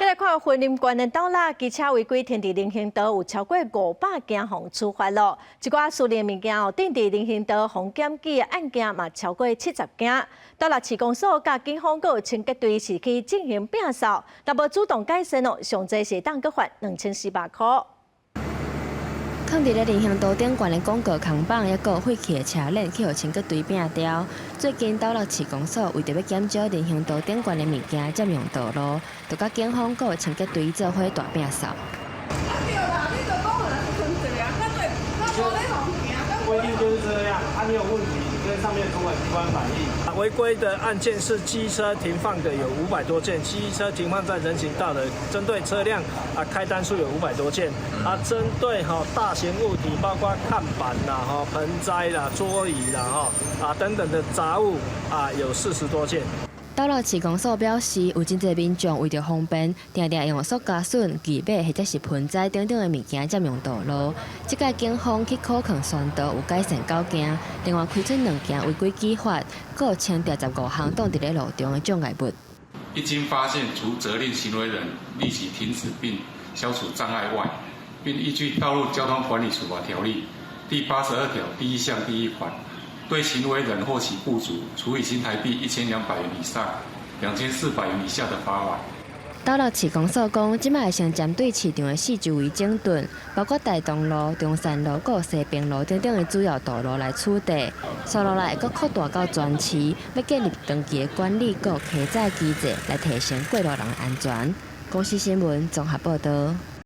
来看云林县的斗六机车违规停伫人行道，有超过500件互处罚咯。一寡私人物件定伫人行道防检举的案件嘛超过70件。斗六市公所甲警方有清洁队是去进行摒扫，但无主动改善哦，上济是当搁罚2400块。放伫咧人行道顶悬的广告扛棒，也有废弃的车链去互清洁队摒掉。最近斗六市公所为着要减少人行道顶悬的物件占用道路，就甲警方有清洁队做伙大摒扫。规定就是这样，你有问题，你跟上面主管机关反映。违规的案件是机车停放的有500多件，机车停放在人行道的，针对车辆开单数有500多件，针对大型物体，包括看板啦、盆栽啦、桌椅啦、等等的杂物有40多件。斗六市公所表示，有真侪民众为着方便，常常用塑胶笋、锯尾或者是盆栽等等的物件占用道路。即届警方去考抗宣导有改善9件，另外开出2件违规记法，阁有清掉15项挡伫咧路中的障碍物。一经发现，除责令行为人立即停止并消除障碍外，并依据《道路交通管理处罚条例》第82条第1项第1款。对行为人或其雇主，处以新台币1200元以上2400元以下的罚款。斗六市公所讲，即摆先针对市场的4周围整顿，包括大同路、中山路、还有西平路等等的主要道路来取缔。接落来，阁扩大到全市，要建立长期的管理和客载机制，来提升过路人的安全。公司新闻综合报道。